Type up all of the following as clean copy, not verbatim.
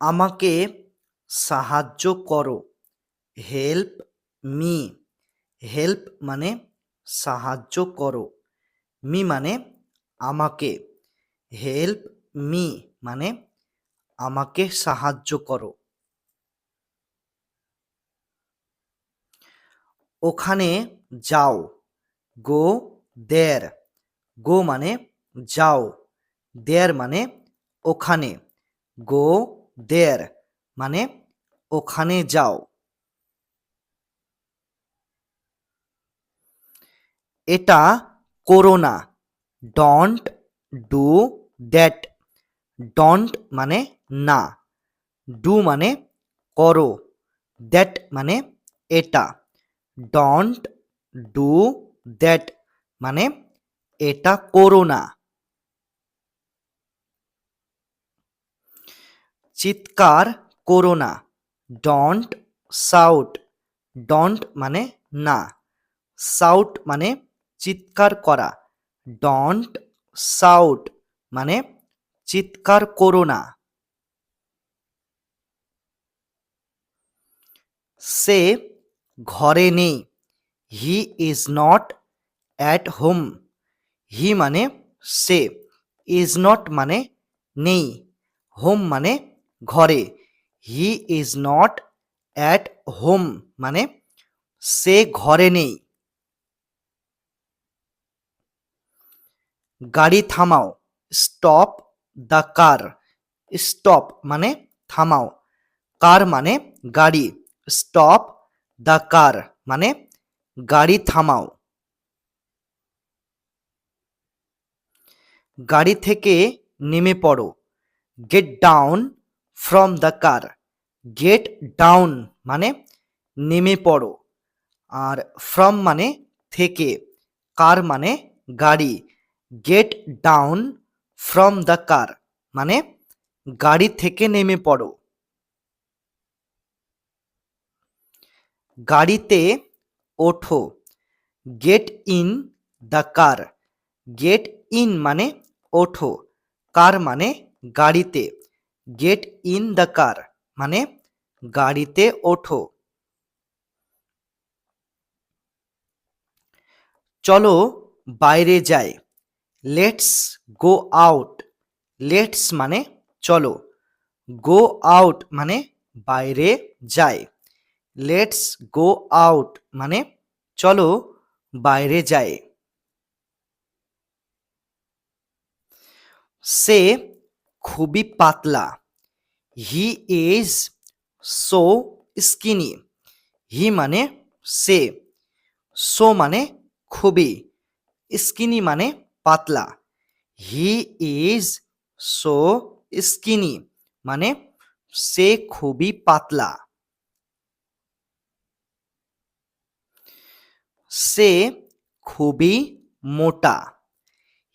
আমাকে সাহায্য করো। Help me. হেল্প মানে সাহায্য করো। মি মানে আমাকে। হেল্প মি মানে আমাকে সাহায্য করো। ওখানে যাও। গো দেয়ার। গো মানে যাও। দেয়ার মানে ওখানে। গো দেয়ার মানে ওখানে যাও। এটা করো না। Don't do that. ডোন্ট মানে না। ডু মানে করো। দ্যাট মানে এটা। ডোন্ট ডু দ্যাট মানে এটা করো না। চিৎকার করো না। Don't shout. ডোন্ট মানে না। শাউট মানে চিৎকার করা। ডোন্ট শাউট মানে চিৎকার করো না। সে ঘরে নেই। He is not at home. He মানে সে। ইজ নট মানে নেই। হোম মানে ঘরে। He is not at home মানে সে ঘরে নেই। গাড়ি থামাও। Stop the car. স্টপ মানে থামাও। কার মানে গাড়ি। স্টপ দ্য কার মানে গাড়ি থামাও। গাড়ি থেকে নেমে পড়ো। Get down from the car. Get down মানে নেমে পড়ো। আর ফ্রম মানে থেকে। কার মানে গাড়ি। Get down from the car মানে গাড়ি থেকে নেমে পড়ো। গাড়িতে ওঠো। Get in the car. Get in মানে ওঠো। কার মানে গাড়িতে। গেট ইন দ্য কার মানে গাড়িতে ওঠো। চলো বাইরে যাই। Let's go out. লেটস মানে চলো। গো আউট মানে বাইরে যাই। লেটস গো আউট মানে চলো বাইরে যাই। সে খুবই পাতলা। He is so skinny. He মানে সে। সো মানে খুবই। স্কিনি মানে পাতলা। হি ইজ সো স্কিনি মানে সে খুবই পাতলা। সে খুবই মোটা।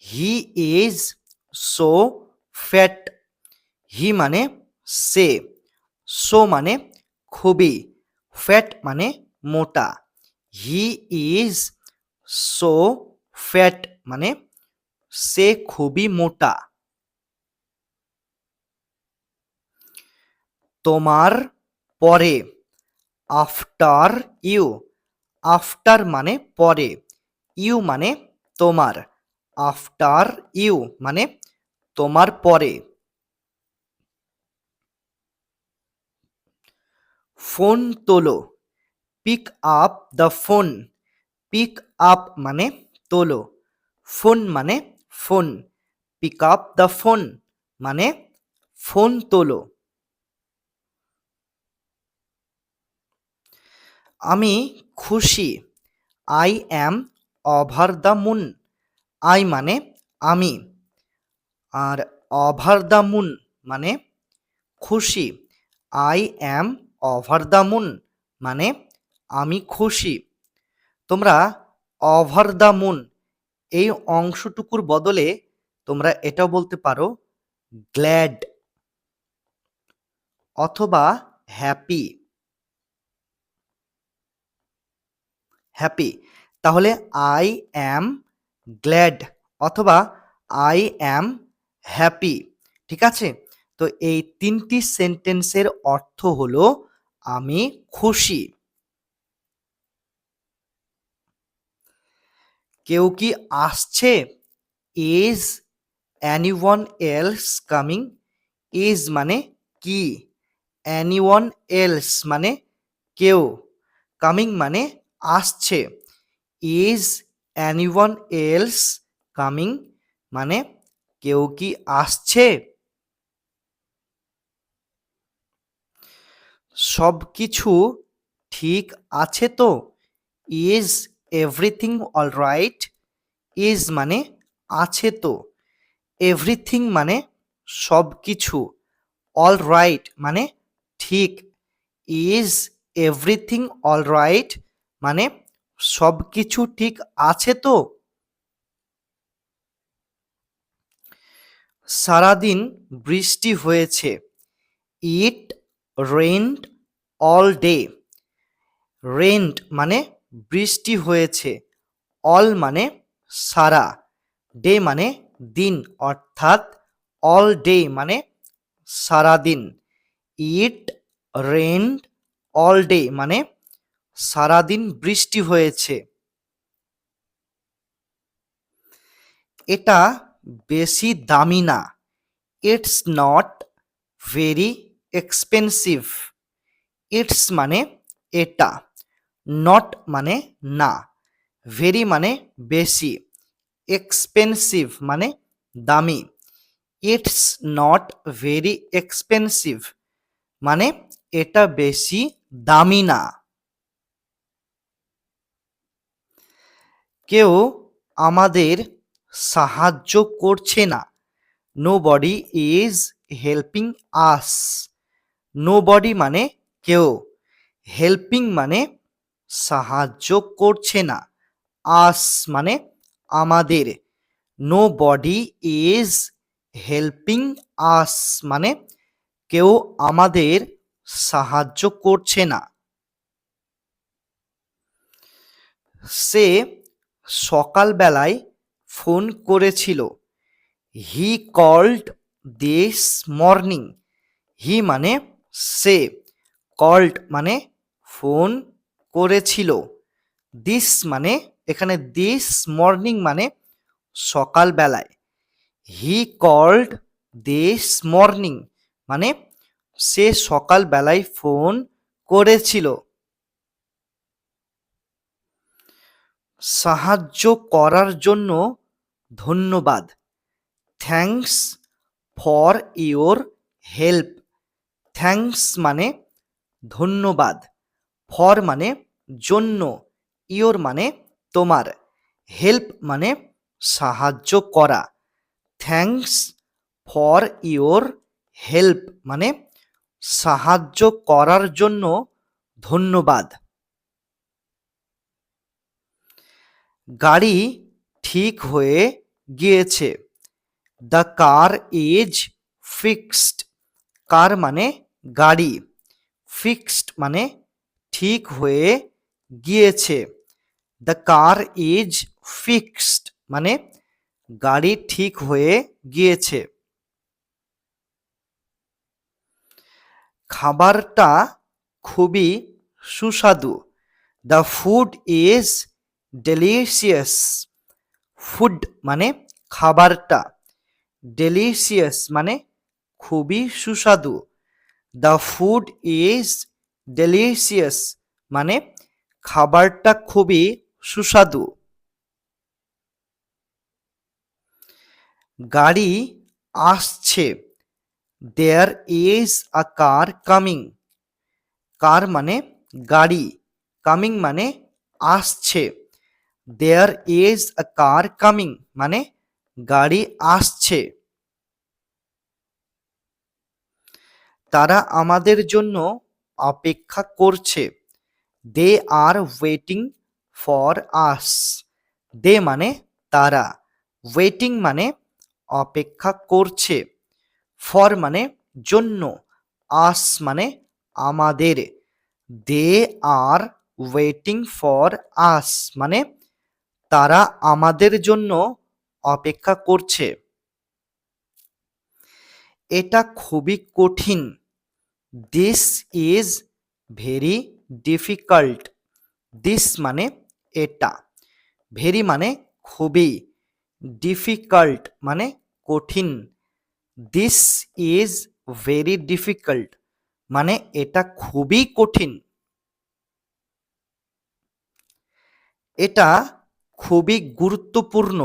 He is so fat. He মানে সে। সো মানে খুবই। ফ্যাট মানে মোটা। হি ইজ সো ফ্যাট মানে সে খুবই মোটা। তোমার পরে। After you. আফটার মানে পরে। ইউ মানে তোমার। আফটার ইউ মানে তোমার পরে। ফোন তোলো। Pick up the phone. Pick up মানে তোলো। ফোন মানে phone. Pick up the phone মানে ফোন তোলো। আমি খুশি। I am over the moon. I মানে আমি। আর ওভার দ্য মুন মানে খুশি। I am over the moon মানে আমি খুশি। তোমরা ওভার দ্য মুন এই অংশটুকুর বদলে তোমরা এটাও বলতে পারো গ্ল্যাড অথবা হ্যাপি। হ্যাপি তাহলে আই অ্যাম গ্ল্যাড অথবা আই অ্যাম হ্যাপি। ঠিক আছে? তো এই ৩টি সেন্টেন্সের অর্থ হলো আমি খুশি। কেউ কি আসছে? Is anyone else coming? Is মানে কি, এনিওয়ান এলস মানে কেউ, কামিং মানে আসছে। ইজ এনিওয়ান এলস কামিং মানে কেউ কি আসছে? সবকিছু ঠিক আছে তো? Is everything alright? ইজ মানে আছে তো, এভরিথিং মানে সবকিছু, অলরাইট মানে ঠিক। ইজ এভরিথিং অলরাইট মানে সবকিছু ঠিক আছে তো? সারাদিন বৃষ্টি হয়েছে। It rained all day. Rained মানে বৃষ্টি হয়েছে, অল মানে সারা, ডে মানে দিন, অর্থাৎ অল ডে মানে সারাদিন। ইট রেইনড অল ডে মানে সারাদিন বৃষ্টি হয়েছে। এটা বেশি দামি না। It's not very expensive. It's মানে এটা, নট মানে না, ভেরি মানে বেশি, এক্সপেন্সিভ মানে দামি। ইটস নট ভেরি এক্সপেন্সিভ মানে এটা বেশি দামি না। কেউ আমাদের সাহায্য করছে না। Nobody is helping us. Nobody মানে কেউ, হেল্পিং মানে সাহায্য করছে না, আস মানে আমাদের। নোবডি ইজ হেল্পিং আস মানে কেউ আমাদের সাহায্য করছে না। সে সকালবেলায় ফোন করেছিল। He called this morning. He মানে সে, কল্ড মানে ফোন করেছিল, দিস মানে এখানে দিস মর্নিং মানে সকালবেলায়। হি কল্ড দিস মর্নিং মানে সে সকালবেলায় ফোন করেছিল। সাহায্য করার জন্য ধন্যবাদ। Thanks for your help. Thanks মানে ধন্যবাদ, ফর মানে জন্য, ইওর মানে তোমার, হেল্প মানে সাহায্য করা। থ্যাঙ্কস ফর ইওর হেল্প মানে সাহায্য করার জন্য ধন্যবাদ। গাড়ি ঠিক হয়ে গিয়েছে। The car is fixed. Car মানে গাড়ি, ফিক্সড মানে ঠিক হয়ে গিয়েছে। দ্য কার ইজ ফিক্সড মানে গাড়ি ঠিক হয়ে গিয়েছে। খাবারটা খুবই সুস্বাদু। The food is delicious. Food মানে খাবারটা, ডেলিশিয়াস মানে খুবই সুস্বাদু। দ্য ফুড ইজ ডেলিশিয়াস মানে খাবারটা খুবই সুস্বাদু। গাড়ি আসছে। There is a car coming. কার মানে গাড়ি, কামিং মানে আসছে। There is a car coming মানে গাড়ি আসছে। তারা আমাদের জন্য অপেক্ষা করছে। দে আর ওয়েটিং ফর আস। দে মানে তারা, ওয়েটিং মানে অপেক্ষা করছে, ফর মানে জন্য, আস মানে আমাদের। দে আর ওয়েটিং ফর আস মানে তারা আমাদের জন্য অপেক্ষা করছে। এটা খুবই কঠিন। This is very difficult. This মানে এটা, ভেরি মানে খুবই, ডিফিকাল্ট মানে কঠিন। দিস ইজ ভেরি ডিফিকাল্ট মানে এটা খুবই কঠিন। এটা খুবই গুরুত্বপূর্ণ।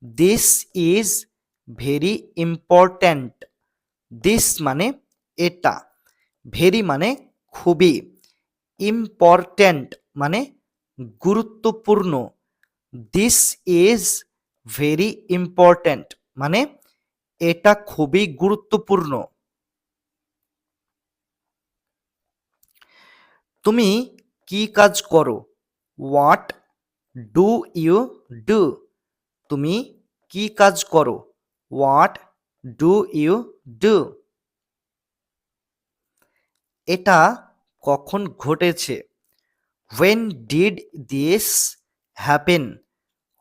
This is very important. This মানে এটা, ভেরি মানে খুবই, ইম্পর্ট্যান্ট মানে গুরুত্বপূর্ণ। দিস ইজ ভেরি ইম্পর্ট্যান্ট মানে এটা খুবই গুরুত্বপূর্ণ। তুমি কি কাজ করো? What do you do? তুমি কি কাজ করো? What do you do? এটা কখন ঘটেছে? When did this happen?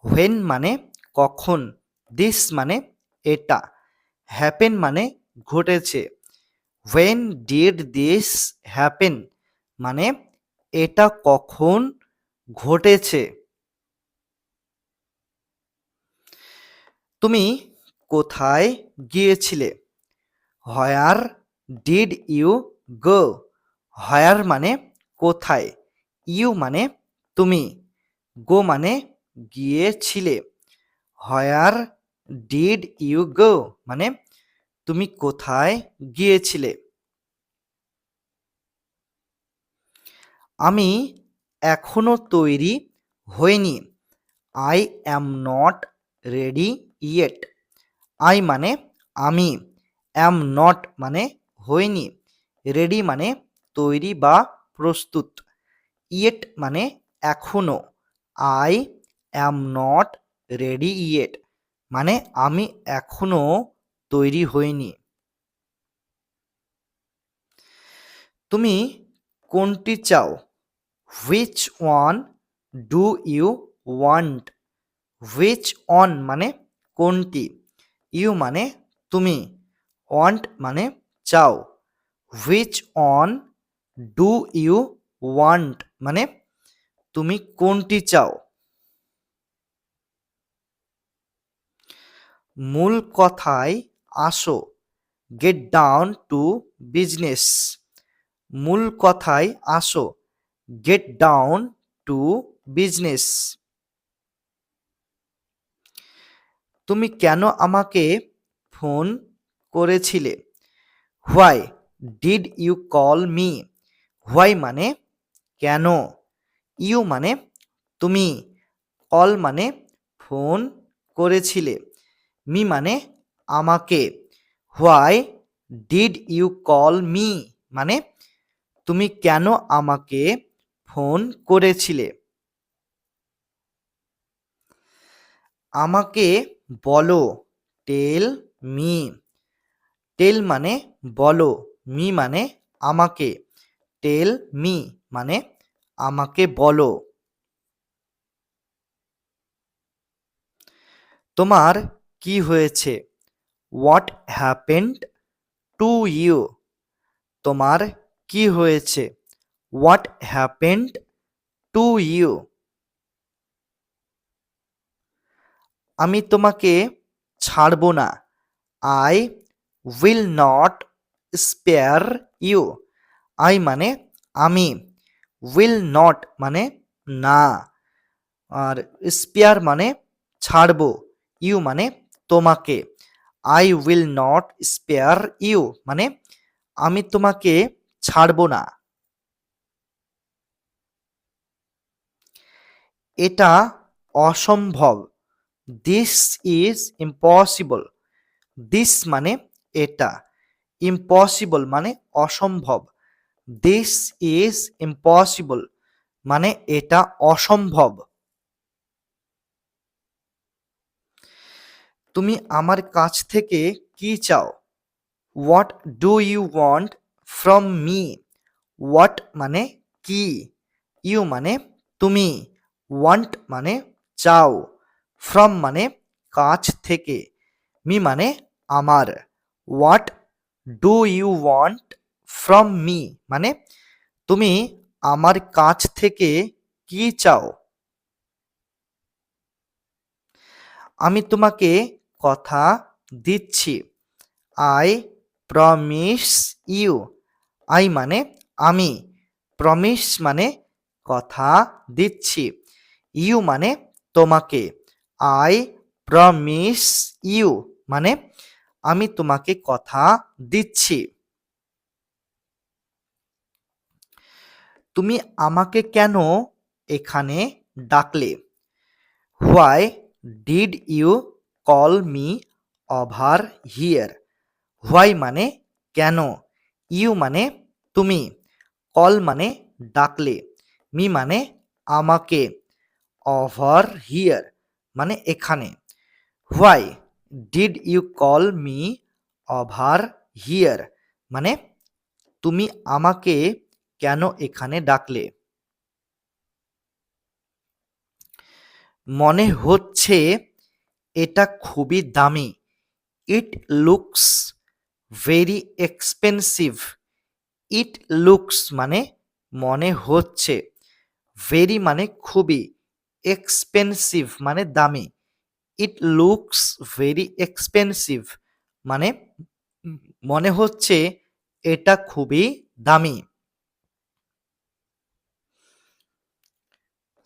When মানে কখন, দিস মানে এটা, হ্যাপেন মানে ঘটেছে। হোয়েন ডিড দিস হ্যাপেন মানে এটা কখন ঘটেছে। তুমি কোথায় গিয়েছিলে? Where did you go? হোয়ার মানে কোথায়, ইউ মানে তুমি, গো মানে গিয়েছিলে। হোয়ার ডিড ইউ গো মানে তুমি কোথায় গিয়েছিলে। আমি এখনো তৈরি হইনি। I am not ready yet. I মানে আমি, অ্যাম নট মানে হইনি, রেডি মানে তৈরি বা প্রস্তুত, ইয়েট মানে এখনো। I am not ready yet মানে আমি এখনো তৈরি হইনি। তুমি কোনটি চাও? Which one do you want? Which one মানে কোনটি, ইউ মানে তুমি, ওয়ান্ট মানে চাও। Which one do you want মানে তুমি কোনটি চাও। মূল কথায় আসো। Get down to business. মূল কথায় আসো। Get down to business. তুমি কেন আমাকে ফোন করেছিলে? Why did you call me? Why মানে কেন, ইউ মানে তুমি, কল মানে ফোন করেছিলে, মি মানে আমাকে। Why did you call me মানে তুমি কেন আমাকে ফোন করেছিলে। আমাকে বলো, টেল মি। টেল মানে বলো, মি মানে আমাকে, টেল মি মানে আমাকে বলো। তোমার কি হয়েছে? What happened to you? তোমার কি হয়েছে? What happened to you? আমি তোমাকে ছাড়ব না। I will not spare you. I মানে আমি, উইল নট মানে না, আর স্পেয়ার মানে ছাড়ব, ইউ মানে তোমাকে। I will not spare you মানে আমি তোমাকে ছাড়ব না। এটা অসম্ভব। This is impossible. দিস মানে এটা, ইম্পসিবল মানে অসম্ভব। দিস ইজ ইম্পসিবল মানে এটা অসম্ভব। তুমি আমার কাছ থেকে কি চাও? What do you want from me? What মানে কি, ইউ মানে তুমি, ওয়ান্ট মানে চাও, ফ্রম মানে কাছ থেকে, মি মানে আমার। What do you want from me মানে তুমি আমার কাছ থেকে কি চাও? আমি তোমাকে কথা দিচ্ছি। I promise you. আই মানে আমি, প্রমিস মানে কথা দিচ্ছি, ইউ মানে তোমাকে। আই প্রমিস ইউ মানে আমি তোমাকে কথা দিচ্ছি। তুমি আমাকে কেন এখানে ডাকলে? Why did you call me over here? Why মানে কেন, ইউ মানে তুমি, কল মানে ডাকলে, মি মানে আমাকে, ওভার হিয়ার মানে এখানে। Why did you call me over here মানে তুমি আমাকে কেন এখানে ডাকলে? মনে হচ্ছে এটা খুবই দামি। It looks very expensive. It looks মানে মনে হচ্ছে, ভেরি মানে খুবই, এক্সপেন্সিভ মানে দামি। ইট লুকস ভেরি এক্সপেন্সিভ মানে মনে হচ্ছে এটা খুবই দামি।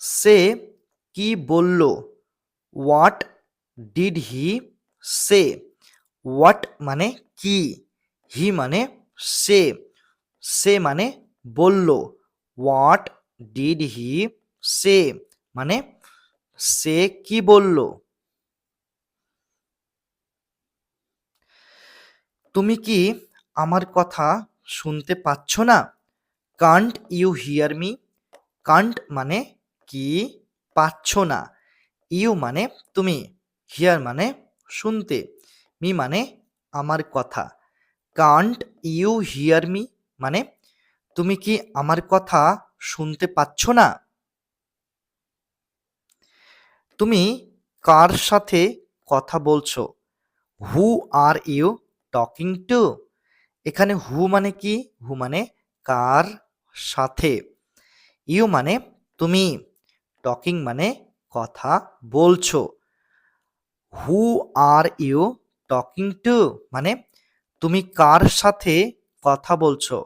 সে কি বলল? What did he say? What মানে কি, হি মানে সে, সে মানে বলল। হোয়াট ডিড হি সে মানে সে কি বলল? তুমি কি আমার কথা শুনতে পাচ্ছ না? Can't you hear me? Can't মানে কি, পাচ্ছ না, ইউ মানে তুমি, হিয়ার মানে শুনতে, মি মানে আমার কথা। কান্ট ইউ হিয়ার মি মানে তুমি কি আমার কথা শুনতে পাচ্ছ না? তুমি কার সাথে কথা বলছো? Who are you talking two? এখানে হু মানে কি, হু মানে কার সাথে, ইউ মানে তুমি, টকিং মানে কথা বলছো। Who are you talking to মানে তুমি কার সাথে কথা বলছো?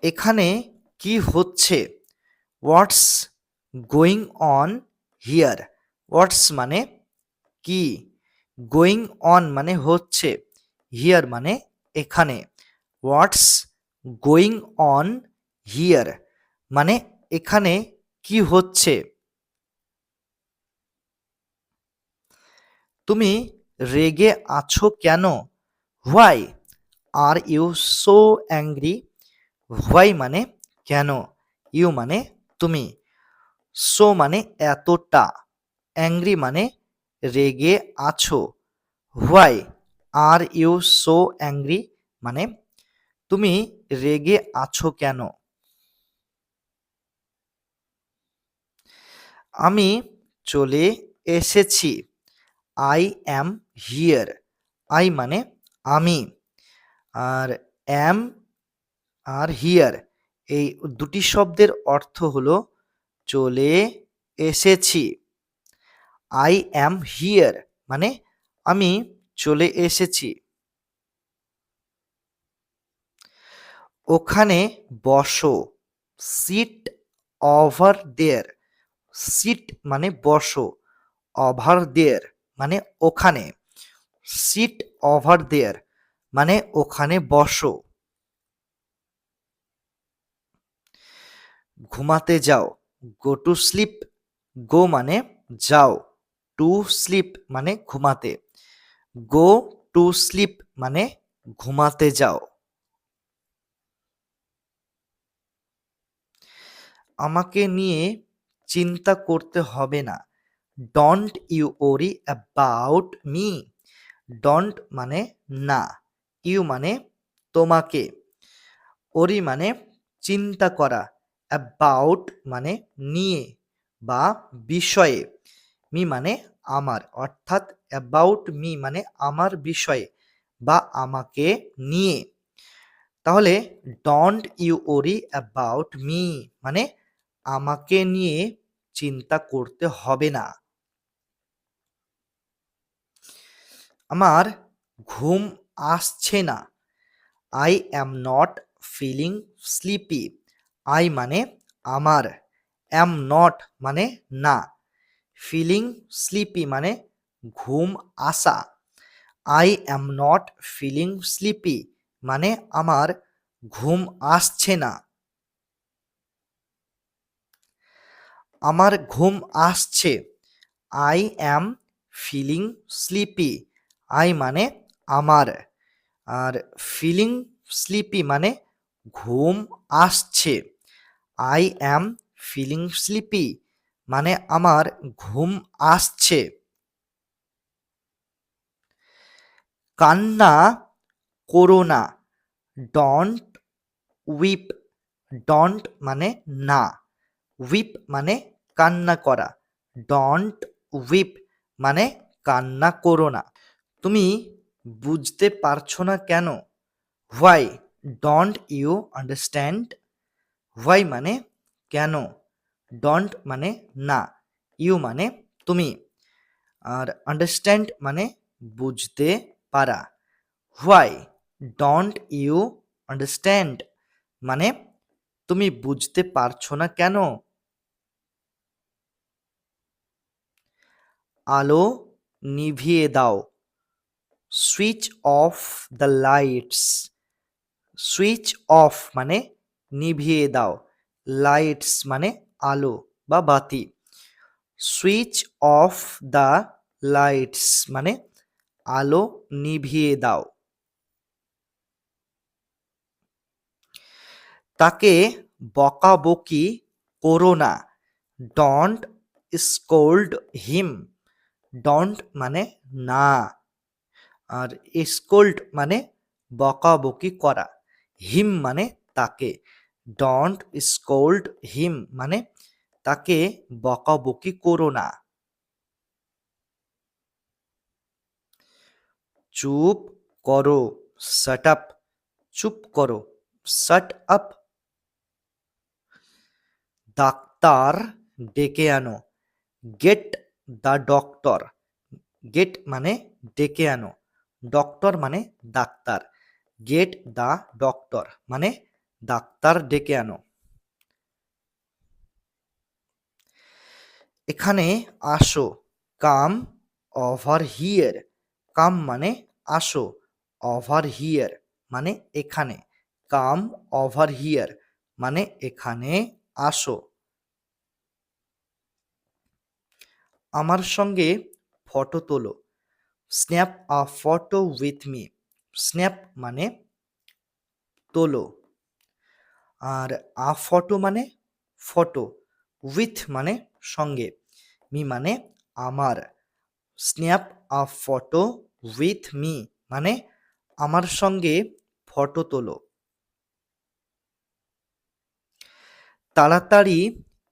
এখানে কি হচ্ছে? What's going on here? What's মানে কি, গোয়িং অন মানে হচ্ছে, হিয়ার মানে এখানে। হোয়াটস গোয়িং অন হিয়ার মানে এখানে কি হচ্ছে? তুমি রেগে আছো কেন? Why are you so angry? Why মানে কেন, ইউ মানে তুমি, সো মানে এতটা, অ্যাংরি মানে রেগে আছো। Why are you so angry মানে তুমি রেগে আছো কেন? আমি চলে এসেছি। I am here. আই মানে আমি, আর অ্যাম আর হিয়ার এই দুটি শব্দের অর্থ হলো চলে এসেছি। আই অ্যাম হিয়ার মানে আমি চলে এসেছি। ওখানে বসো। সিট ওভার দেয়ার। সিট মানে বসো, ওভার দেয়ার মানে ওখানে, সিট ওভার দেয়ার মানে ওখানে বসো। ঘুমাতে যাও। গো টু স্লিপ। গো মানে যাও, টু স্লিপ মানে ঘুমাতে, গো টু স্লিপ মানে ঘুমাতে যাও। আমাকে নিয়ে চিন্তা করতে হবে না। Don't you worry about me. Don't মানে না, ইউ মানে তোমাকে, ওরি মানে চিন্তা করা, অ্যাবাউট মানে নিয়ে বা বিষয়ে, মি মানে আমার, অর্থাৎ অ্যাবাউট মি মানে আমার বিষয়ে বা আমাকে নিয়ে। তাহলে don't you worry about me মানে আমাকে নিয়ে চিন্তা করতে হবে না। আমার ঘুম আসছে না। I am not feeling sleepy. I মানে আমার, অ্যাম নট মানে না, ফিলিং স্লিপি মানে ঘুম আসা। I am not feeling sleepy মানে আমার ঘুম আসছে না। আমার ঘুম আসছে। I am feeling sleepy. I মানে আমার, আর ফিলিং স্লিপি মানে ঘুম আসছে। আই অ্যাম ফিলিং স্লিপি মানে আমার ঘুম আসছে। কান্না করো না। Don't weep. ডন্ট মানে না, উইপ মানে কান্না করা। ডন্ট উইপ মানে কান্না করো না। তুমি বুঝতে পারছো না কেন? Why don't you understand. Why মানে কেন, ডোন্ট মানে না, ইউ মানে তুমি, আর আন্ডারস্ট্যান্ড মানে বুঝতে পারা। হোয়াই ডোন্ট ইউ আন্ডারস্ট্যান্ড মানে তুমি বুঝতে পারছো না কেন? আলো নিভিয়ে দাও। Switch off the lights. Switch off মানে নিভিয়ে দাও, লাইটস মানে আলো বা বাতি। সুইচ অফ দ্য লাইটস মানে আলো নিভিয়ে দাও। তাকে বকাবকি করো না। Don't scold him. ডন্ট মানে না, আর স্কোল্ড মানে বকাবকি করা, হিম মানে তাকে। ডন্ট স্কোল্ড হিম মানে তাকে বকাবকি করো না। চুপ করো, শাট আপ। চুপ করো, শাট আপ। ডাক্তার ডেকে আনো। Get the doctor. গেট মানে ডেকে আনো, ডক্টর মানে ডাক্তার। গেট দ্য ডক্টর মানে ডাক্তার ডেকে আনো। এখানে আসো, কাম ওভার হিয়ার। কাম মানে আসো, ওভার হিয়ার মানে এখানে। কাম ওভার হিয়ার মানে এখানে আসো। আমার সঙ্গে ফটো তোলো। Snap a photo with me. Snap মানে তোলো, আর আ ফটো মানে ফটো, উইথ মানে সঙ্গে, মি মানে আমার। Snap a photo with me মানে আমার সঙ্গে ফটো তোলো। তাড়াতাড়ি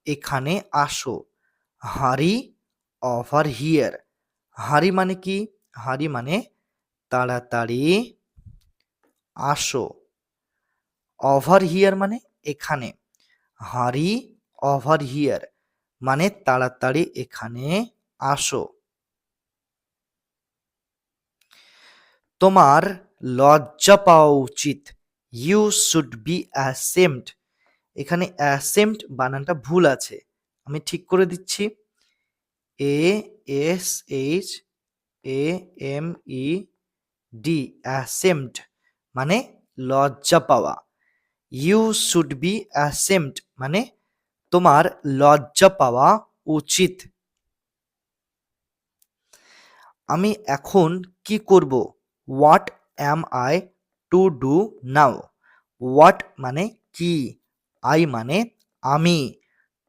এখানে আসো। হারি ওভার হিয়ার। হারি মানে কি? হারি মানে তাড়াতাড়ি আসো। ওভার হিয়ার মানে এখানে। হারি ওভার হিয়ার মানে তাড়াতাড়ি এখানে আসো। তোমার লজ্জা পাওয়া উচিত। You should be ashamed. এখানে অ্যাসেমড বানানটা ভুল আছে, আমি ঠিক করে দিচ্ছি। A S H A M E D, ashamed মানে লজ্জা পাওয়া। ইউ শুড বি অ্যাসেমড মানে তোমার লজ্জা পাওয়া উচিত। আমি এখন কি করব? What am I to do now. What মানে কি, আই মানে আমি,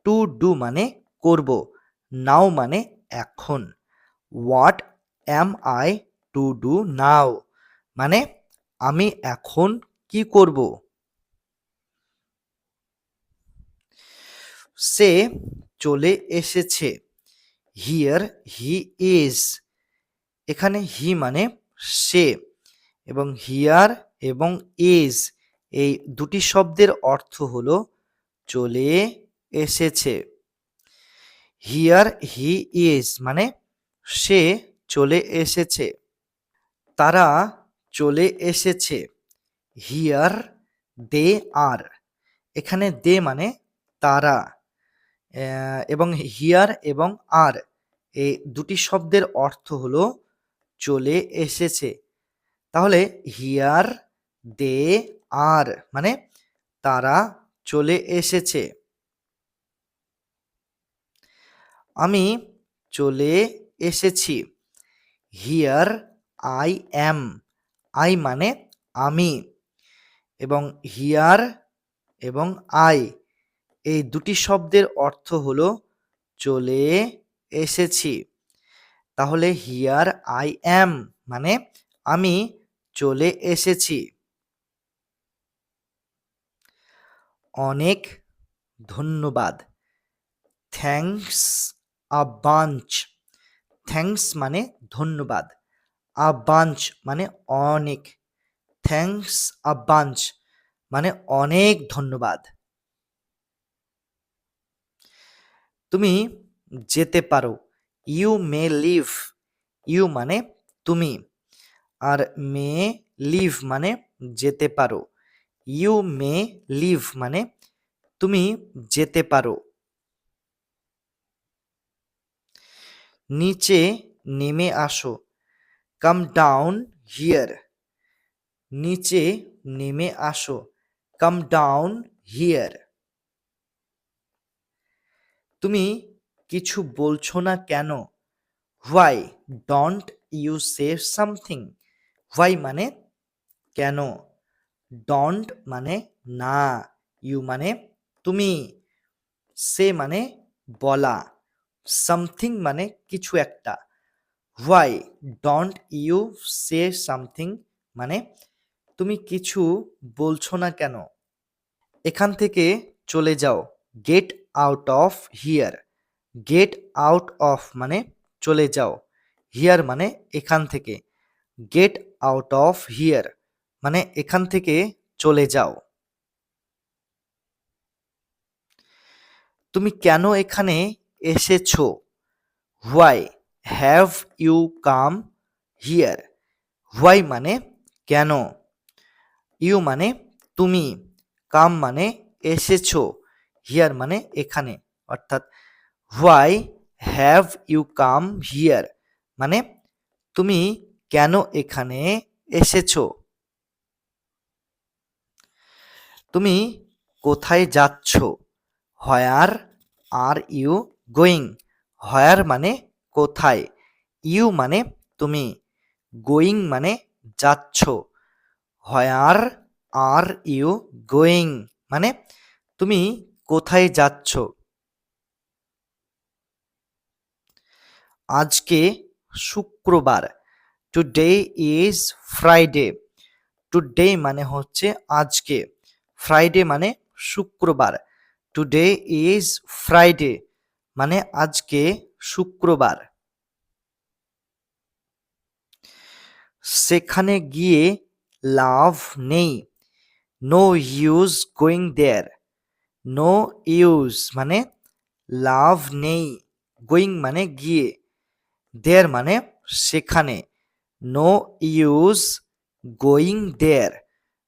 টু ডু মানে করব, নাও মানে এখন। What am I to do now মানে আমি এখন কি করব? সে চলে এসেছে। হিয়ার হি ইজ, এখানে হি মানে সে, এবং হিয়ার এবং ইজ এই দুটি শব্দের অর্থ হলো চলে এসেছে। হিয়ার হি ইজ মানে সে চলে এসেছে। তারা চলে এসেছে। হিয়ার দে আর, এখানে দে মানে তারা, এবং হিয়ার এবং আর এই দুটি শব্দের অর্থ হলো চলে এসেছে। তাহলে হিয়ার দে আর মানে তারা চলে এসেছে। আমি চলে এসেছি। হিয়ার আই অ্যাম, আই মানে আমি, এবং হিয়ার এবং আই এই দুটি শব্দের অর্থ হলো চলে এসেছি। তাহলে হিয়ার আই অ্যাম মানে আমি চলে এসেছি। অনেক ধন্যবাদ। থ্যাঙ্কস আ বাঞ্চ, থ্যাঙ্কস মানে ধন্যবাদ, আ বাঞ্চ মানে অনেক, থ্যাঙ্কস আ বাঞ্চ মানে অনেক ধন্যবাদ। তুমি যেতে পারো। ইউ মে লিভ, ইউ মানে তুমি, আর মে লিভ মানে যেতে পারো। ইউ মে লিভ মানে তুমি যেতে পারো। নিচে নেমে আসো। কাম ডাউন হিয়ার, নিচে নেমে আসো। Come down here. তুমি কিছু বলছো না কেন? Why don't you say something, why মানে কেন, ডোন্ট মানে না, ইউ মানে তুমি, সে মানে বলা, সামথিং মানে কিছু একটা। Why don't you say something মানে তুমি কিছু বলছো না কেন? এখান থেকে চলে যাও। Get out of here, get out of মানে চলে যাও, হিয়ার মানে এখান থেকে, গেট আউট অফ হিয়ার মানে এখান থেকে চলে যাও। তুমি কেন এখানে এসেছো? Why have you come here, why মানে কেন, ইউ মানে তুমি, কাম মানে এসেছো, হিয়ার মানে এখানে, অর্থাৎ why have you come here মানে তুমি কেন এখানে এসেছো? তুমি কোথায় যাচ্ছ? হোয়ার আর ইউ গোয়িং, হোয়ার মানে কোথায়, ইউ মানে তুমি, গোয়িং মানে যাচ্ছ। হোয়ার আর ইউ গোয়িং মানে তুমি কোথায় যাচ্ছ? আজকে শুক্রবার। টুডে ইজ ফ্রাইডে, টুডে মানে হচ্ছে আজকে, ফ্রাইডে মানে শুক্রবার, টুডে ইজ ফ্রাইডে মানে আজকে শুক্রবার। সেখানে গিয়ে লাভ নেই। No use going there, no use মানে লাভ নেই, গোয়িং মানে গিয়ে, দেয়ার মানে সেখানে, নো ইউজ গোয়িং দেয়ার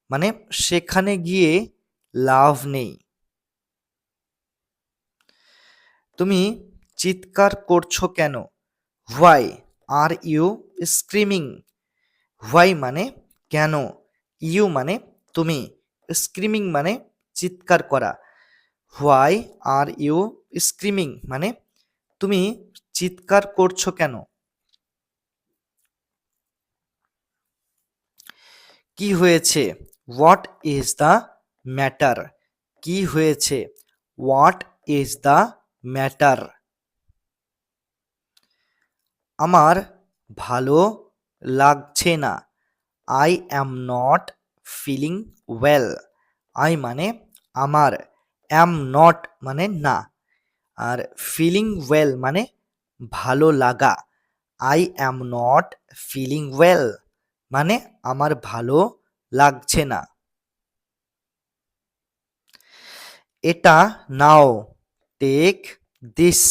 মানে সেখানে গিয়ে লাভ নেই। তুমি চিৎকার করছো কেন? Why are you screaming, why মানে কেন, ইউ মানে তুমি, স্ক্রিমিং মানে চিৎকার করা, হোয়াই আর ইউ স্ক্রিমিং মানে তুমি চিৎকার করছো কেন? কি হয়েছে? হোয়াট ইজ দ্য ম্যাটার, কি হয়েছে? What is the matter. আমার ভালো লাগছে না। I am not feeling well, I মানে আমার, অ্যাম নট মানে না, আর ফিলিং ওয়েল মানে ভালো লাগা। I am not feeling well মানে আমার ভালো লাগছে না। এটা নাও, টেক দিস।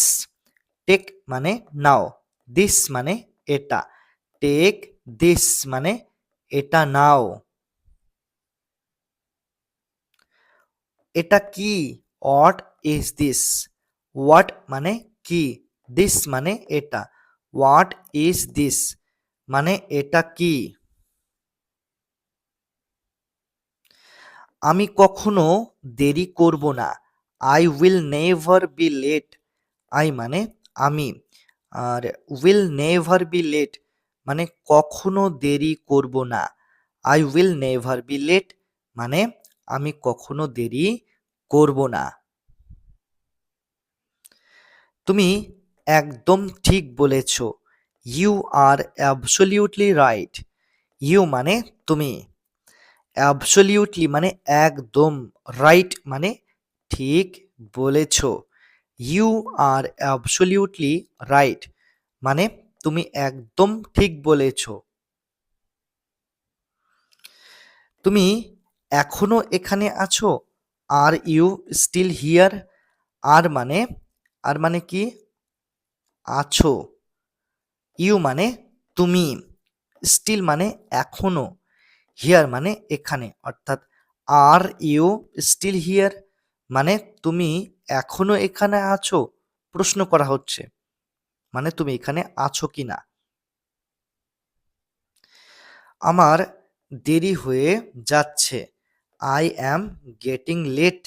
টেক মানে নাও, দিস মানে এটা। টেক দিস মানে এটা নাও। এটা কি? What is this? হোয়াট মানে কি? দিস মানে এটা। হোয়াট ইজ দিস মানে এটা কি? আমি কখনো দেরি করব না। I will never be late. I মানে আমি, আর উইল নেভার বি লেট মানে কখনো দেরি করব না। I will never be late মানে আমি কখনো দেরি করব না। তুমি একদম ঠিক বলেছ। You are absolutely right. You মানে তুমি, অ্যাবসলিউটলি মানে একদম, রাইট মানে ঠিক বলেছ। ইউ আর অ্যাবসলিউটলি রাইট মানে তুমি একদম ঠিক বলেছ। তুমি এখনো এখানে আছো? Are you still here? Are মানে কি? আছো। ইউ মানে তুমি, স্টিল মানে এখনো, হিয়ার মানে এখানে, অর্থাৎ আর ইউ স্টিল হিয়ার মানে তুমি এখনো এখানে আছো, প্রশ্ন করা হচ্ছে মানে তুমি এখানে আছো কিনা। আমার দেরি হয়ে যাচ্ছে। I am getting late.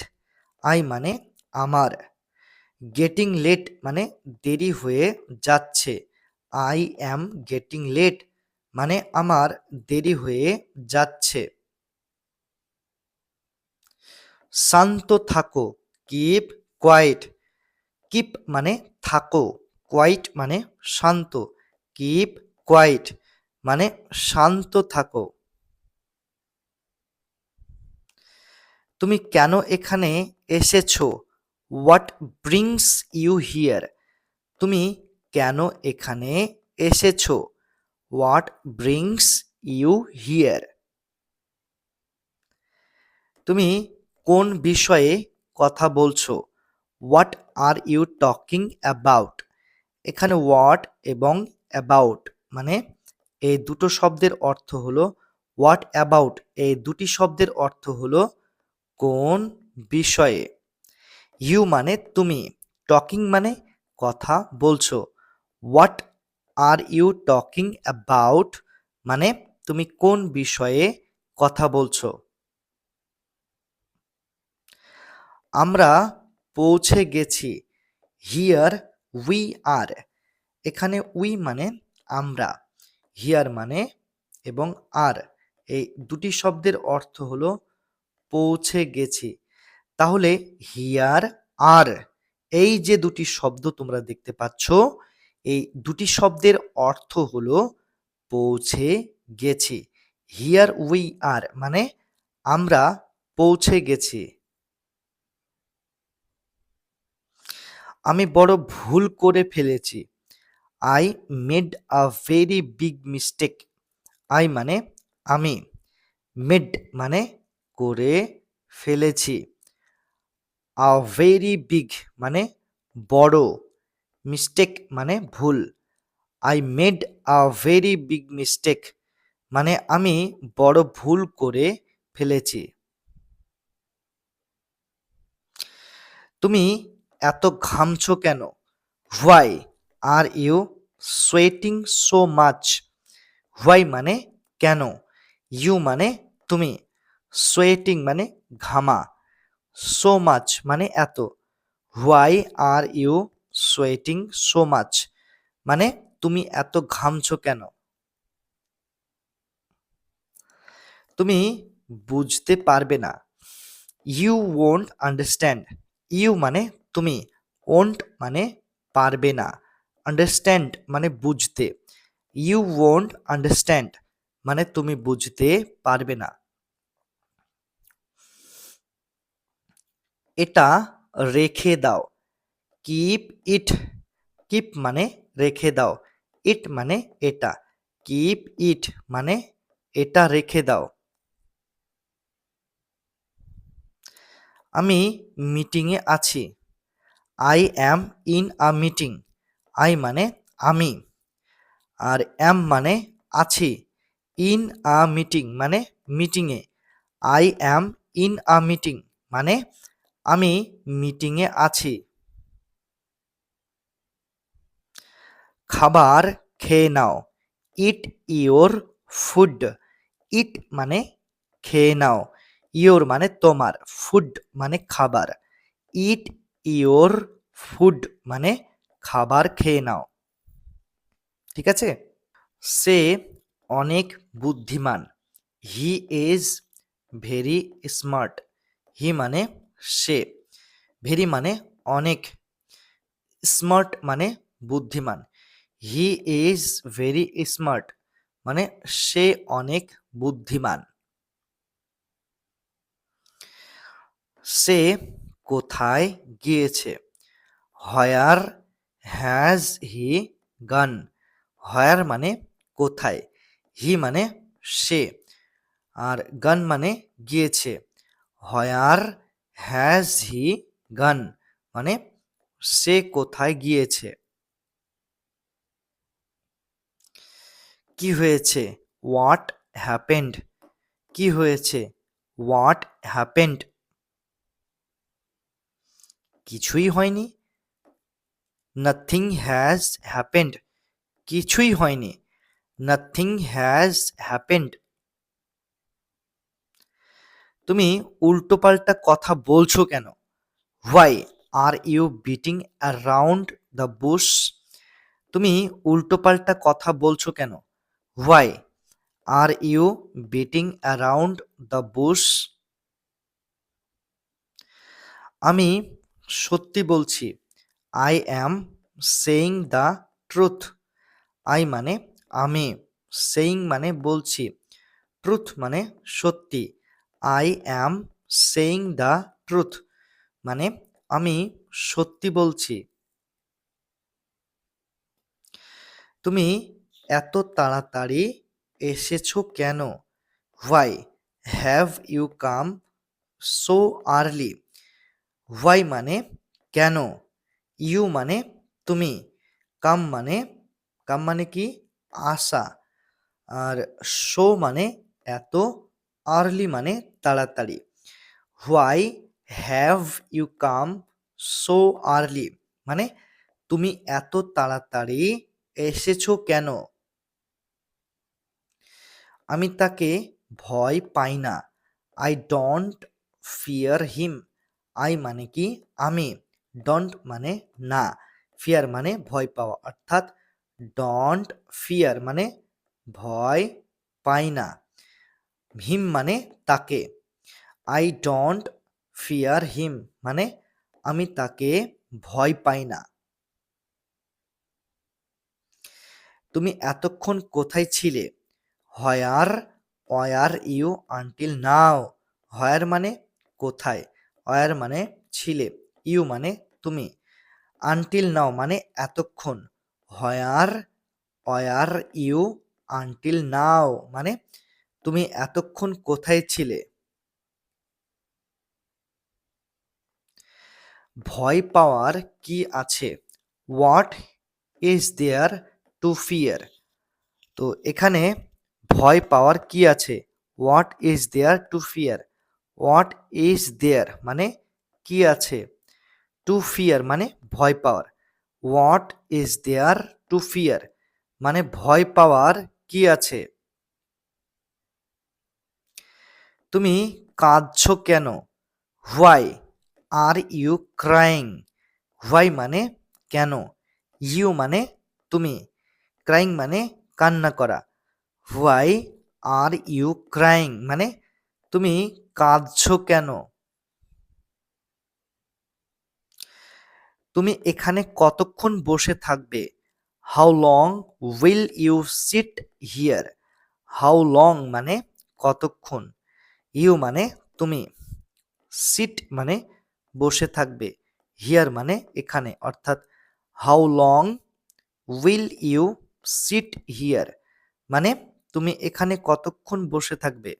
I মানে আমার, গেটিং লেট মানে দেরি হয়ে যাচ্ছে। আই অ্যাম গেটিং লেট মানে আমার দেরি হয়ে যাচ্ছে। শান্ত থাকো, কিপ কোয়াইট। কিপ মানে থাকো, কোয়াইট মানে শান্ত। কিপ কোয়াইট মানে শান্ত থাকো। তুমি কেন এখানে এসেছো? What brings you here? তুমি কেন এখানে এসেছো? What brings you here? তুমি কোন বিষয়ে কথা বলছো? What are you talking about? এখানে হোয়াট এবং অ্যাবাউট মানে এই দুটো শব্দের অর্থ হলো, হোয়াট অ্যাবাউট এই দুটি শব্দের অর্থ হলো কোন বিষয়ে। ইউ মানে তুমি, টকিং মানে কথা বলছো। What are you talking about মানে তুমি কোন বিষয়ে কথা বলছো। আমরা পৌঁছে গেছি। Here we are. এখানে উই মানে আমরা, হিয়ার মানে এবং আর এই দুটি শব্দের অর্থ হলো পৌঁছে গেছি। তাহলে হিয়ার আর এই যে দুটি শব্দ তোমরা দেখতে পাচ্ছ, এই দুটি শব্দের অর্থ হলো পৌঁছে গেছি। হিয়ার উই আর মানে আমরা পৌঁছে গেছি। আমি বড় ভুল করে ফেলেছি। I made a very big mistake. I মানে আমি, মেড মানে করে ফেলেছি, আ ভেরি বিগ মানে বড়, মিস্টেক মানে ভুল। I made a very big mistake মানে আমি বড় ভুল করে ফেলেছি। তুমি এত ঘামছো কেন? Why are you sweating so much? Why মানে কেন, ইউ মানে তুমি, সোয়েটিং মানে ঘামা, সো মাচ মানে এত। Why are you sweating so much মানে তুমি এত ঘামছো কেন। তুমি বুঝতে পারবে না। You won't understand. ইউ মানে তুমি, ওন্ট মানে পারবে না, আন্ডারস্ট্যান্ড মানে বুঝতে। ইউ ওন্ট আন্ডারস্ট্যান্ড মানে তুমি বুঝতে পারবে না। এটা রেখে দাও। Keep it. কিপ মানে রেখে দাও। ইট মানে এটা। কিপ ইট মানে এটা রেখে দাও। আমি মিটিংয়ে আছি। I am in a meeting. I মানে আমি, আর অ্যাম মানে আছি। ইন আ মিটিং মানে মিটিংয়ে। I am in a meeting মানে আমি মিটিংয়ে আছি। খাবার খেয়ে নাও। Eat your food. ইট মানে খেয়ে নাও, ইওর মানে তোমার, ফুড মানে খাবার। ইট ইওর ফুড মানে খাবার খেয়ে নাও। ঠিক আছে? সে অনেক বুদ্ধিমান। He is very smart. He মানে সে, ভেরি মানে অনেক, স্মার্ট মানে বুদ্ধিমান। হি ইজ ভেরি স্মার্ট মানে সে অনেক বুদ্ধিমান। সে কোথায় গিয়েছে? হোয়ার হ্যাজ হি গান। হোয়ার মানে কোথায়, হি মানে সে, আর গান মানে গিয়েছে। হোয়ার হ্যাজ হি গান মানে সে কোথায় গিয়েছে। কি হয়েছে? What happened. কি হয়েছে? হোয়াট হ্যাপেন্ড কিছুই হয়নি। নাথিং হ্যাজ হ্যাপেন্ড কিছুই হয়নি। Nothing has happened. তুমি উল্টোপাল্টা কথা বলছো কেন? Why are you beating around the bush. তুমি উল্টোপাল্টা কথা বলছো কেন? Why are you beating around the bush. আমি সত্যি বলছি। I am saying the truth. I মানে আমি, সেইং মানে বলছি, ট্রুথ মানে সত্যি। I am saying the truth মানে আমি সত্যি বলছি। তুমি এত তাড়াতাড়ি এসেছো কেন? Why have you come so early. Why মানে কেন, ইউ মানে তুমি, কাম মানে কি আসা, আর সো মানে এত, আর্লি মানে তাড়াতাড়ি। Why have you come so early মানে তুমি এত তাড়াতাড়ি এসেছো কেন? আমি তাকে ভয় পাই না। I don't fear him. I মানে কি আমি, ডোন্ট মানে না, ফিয়ার মানে ভয় পাওয়া, অর্থাৎ ডোন্ট ফিয়ার মানে ভয় পাই না, হিম মানে তাকে। আই ডোন্ট ফিয়ার হিম মানে আমি তাকে ভয় পাই না। তুমি এতক্ষণ কোথায় ছিলে? Where were you until now. Where মানে কোথায়, ওয়ার মানে ছিলে, ইউ মানে তুমি, আনটিল নাও মানে এতক্ষণ। Where were you until now মানে তুমি এতক্ষণ কোথায় ছিলে? ভয় পাওয়ার কি আছে? What is there to fear. তো এখানে ভয় পাওয়ার কি আছে? What is there to fear. What is there মানে কি আছে, টু ফিয়ার মানে ভয় পাওয়ার। What is there to fear মানে ভয় পাওয়ার কি আছে। তুমি কাঁদছো কেন? Why are you crying. Why মানে কেন, ইউ মানে তুমি, ক্রাইং মানে কান্না করা। হোয়াই আর ইউ ক্রাইং মানে তুমি কাঁদছো কেন? তুমি এখানে কতক্ষণ বসে থাকবে? How long will you sit here. How long মানে কতক্ষণ, ইউ মানে তুমি, সিট মানে বসে থাকবে, হিয়ার মানে এখানে, অর্থাৎ how long will you sit here মানে তুমি এখানে কতক্ষণ বসে থাকবে?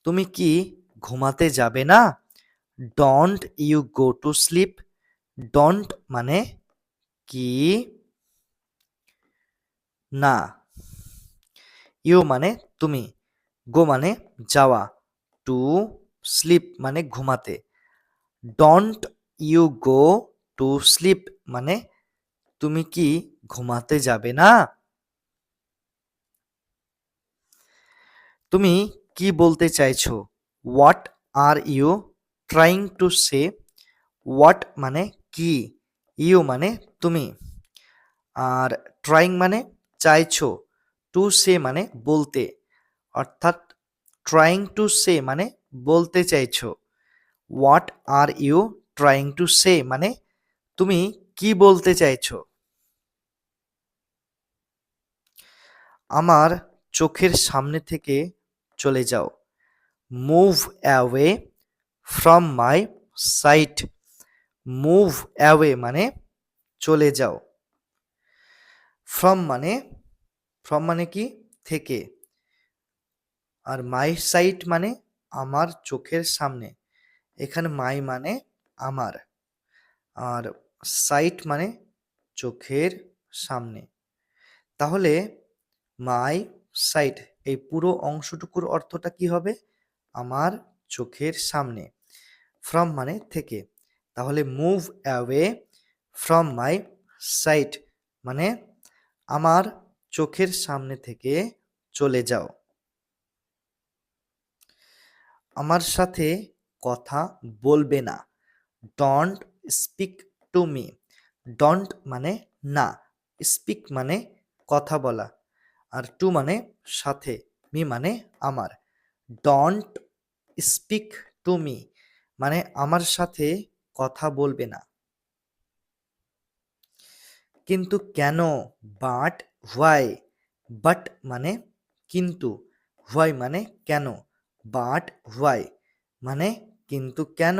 তুমি কি ঘুমাতে যাবে না? Don't you go to sleep. Don't মানে কি না, ইউ মানে তুমি, গো মানে যাওয়া, টু স্লিপ মানে ঘুমাতে। Don't you go to sleep মানে তুমি কি ঘুমাতে যাবে না? তুমি কি বলতে চাইছো? What are you trying to say. What মানে কি, ইউ মানে তুমি, আর ট্রাইং মানে চাইছো, টু সে মানে বলতে, অর্থাৎ ট্রাইং টু সে মানে বলতে চাইছো। What are you trying to say মানে তুমি কি বলতে চাইছো? আমার চোখের সামনে থেকে চলে যাও। Move away from my sight. Move away মানে চলে যাও। ফ্রম মানে কি থেকে, আর মাই সাইট মানে আমার চোখের সামনে। এখানে মাই মানে আমার, আর সাইট মানে চোখের সামনে। তাহলে মাই সাইট এই পুরো অংশটুকুর অর্থটা কি হবে? আমার চোখের সামনে। ফ্রম মানে থেকে, তাহলে move away from my sight মানে আমার চোখের সামনে থেকে চলে যাও। আমার সাথে কথা বলবে না। Don't speak to me. Don't মানে না, স্পিক মানে কথা বলা, আর টু মানে সাথে, মি মানে আমার। ডোন্ট স্পিক টু মি মানে আমার সাথে কথা বলবে না। কিন্তু কেন? But why. বাট মানে কিন্তু, হোয়াই মানে কেন, বাট হোয়াই মানে কিন্তু কেন।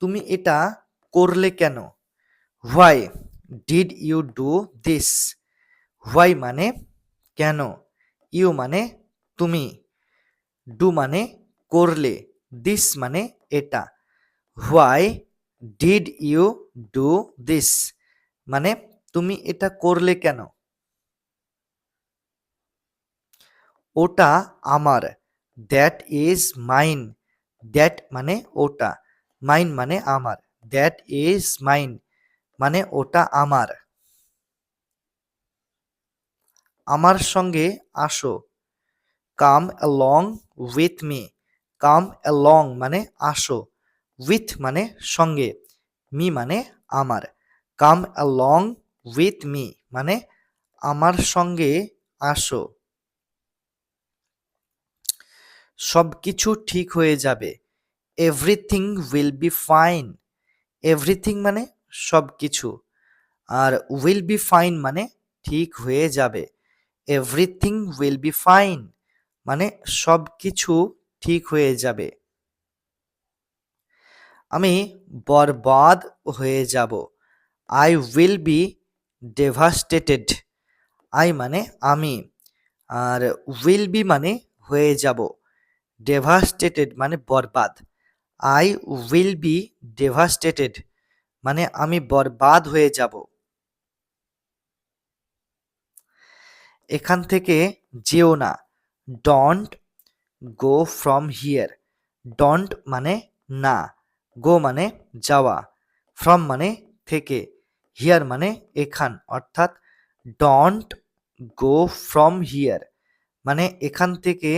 তুমি এটা করলে কেন? Why did you do this. Why মানে কেন, ইউ মানে তুমি, ডু মানে করলে, দিস মানে এটা। Why did you do this মানে তুমি এটা করলে কেন? ওটা আমার। That is mine. দ্যাট মানে ওটা, মাইন মানে আমার, দ্যাট ইজ মাইন মানে ওটা আমার। আমার সঙ্গে আসো। Come along with me. Come along মানে আসো, উইথ মানে সঙ্গে, মি মানে আমার। কাম অ্যালং উইথ মি মানে আমার সঙ্গে আসো। সব কিছু ঠিক হয়ে যাবে। Everything will be fine. Everything মানে সব কিছু, আর উইল বি ফাইন মানে ঠিক হয়ে যাবে। এভরিথিং উইল বি ফাইন মানে সব কিছু ঠিক হয়ে যাবে। আমি বরবাদ হয়ে যাব। I will be devastated. I মানে আমি, আর উইল বি মানে হয়ে যাব, ডেভাস্টেটেড মানে বরবাদ। আই উইল বি ডেভাস্টেটেড মানে আমি বরবাদ হয়ে যাব। এখান থেকে যেও না। Don't go from here. Don't মানে না, গো মানে যাওয়া, ফ্রম মানে থেকে, হিয়ার মানে এখান, অর্থাৎ ডোন্ট গো ফ্রম হিয়ার মানে এখান থেকে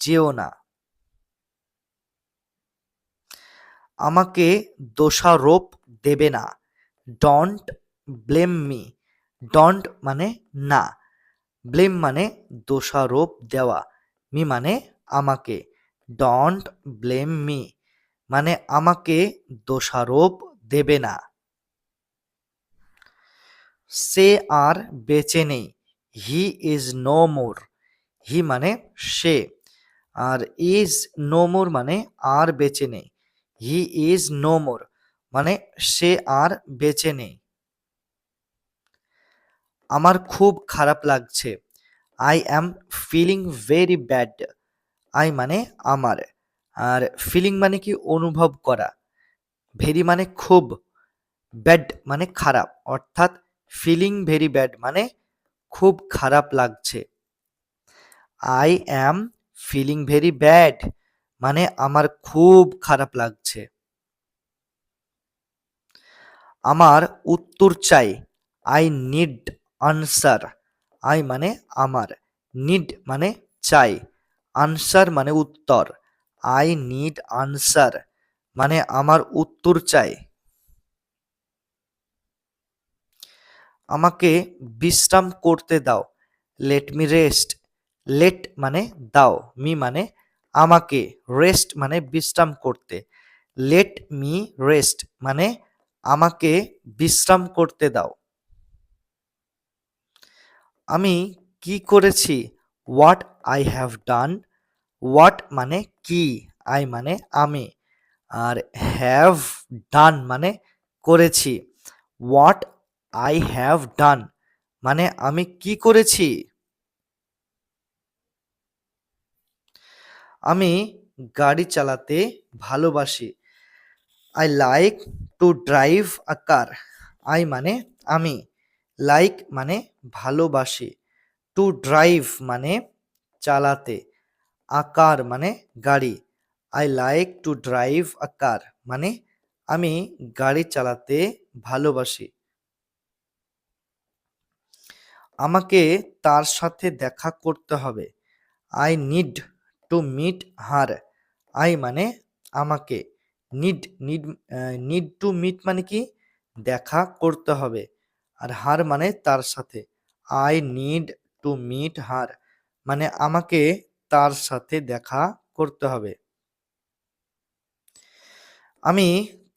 যেও না। আমাকে দোষারোপ দেবে না। Don't blame me. ডোন্ট মানে না, ব্লেম মানে দোষারোপ দেওয়া, মি মানে আমাকে। ডোন্ট ব্লেম মি মানে আমাকে দোষারোপ দেবে না। সে আর বেঁচে নেই। He is no more. হি মানে সে, আর ইজ নো মোর মানে আর বেঁচে নেই। হি ইজ নো মোর মানে সে আর বেঁচে নেই। আমার খুব খারাপ লাগছে। I am feeling very bad. I মানে আমার, আর ফিলিং মানে কি অনুভব করা, ভেরি মানে খুব, ব্যাড মানে খারাপ, অর্থাৎ ফিলিং ভেরি ব্যাড মানে খুব খারাপ লাগছে। I am feeling very bad মানে আমার খুব খারাপ লাগছে। আমার উত্তর চাই। I need answer. আই মানে আমার, নিড মানে চাই, আনসার মানে উত্তর। আই নিড আনসার মানে আমার উত্তর চাই। আমাকে বিশ্রাম করতে দাও। Let me rest. লেট মানে দাও, মি মানে আমাকে, রেস্ট মানে বিশ্রাম করতে। লেট মি রেস্ট মানে আমাকে বিশ্রাম করতে দাও। আমি কি করেছি? What I have done. What মানে কি, আই মানে আমি, আর হ্যাভ ডান মানে করেছি। হোয়াট আই হ্যাভ ডান মানে আমি কি করেছি। আমি গাড়ি চালাতে ভালোবাসি। I like to drive a car. I মানে আমি, লাইক মানে ভালোবাসি, টু ড্রাইভ মানে চালাতে, আ কার মানে গাড়ি। I like to drive a car মানে আমি গাড়ি চালাতে ভালোবাসি। আমাকে তার সাথে দেখা করতে হবে। I need to meet her. I মানে আমাকে, need need need to meet মানে কি দেখা করতে হবে, আর হার মানে তার সাথে। I need to meet her মানে আমাকে তার সাথে দেখা করতে হবে। আমি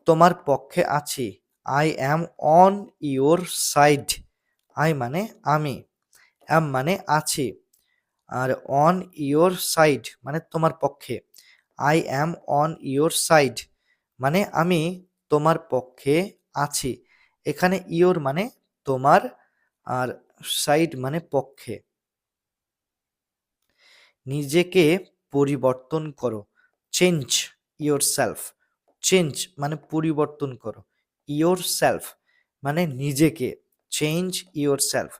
তোমার পক্ষে আছি। I am on your side. I মানে আমি, অ্যাম মানে আছি, আর অন ইয়োর সাইড মানে তোমার পক্ষে। I am on your side মানে আমি তোমার পক্ষে আছি। এখানে ইয়োর মানে তোমার, আর সাইড মানে পক্ষে। নিজেকে পরিবর্তন করো। Change your self. চেঞ্জ মানে পরিবর্তন করো, ইয়োর সেলফ মানে নিজেকে, চেঞ্জ ইয়োর সেলফ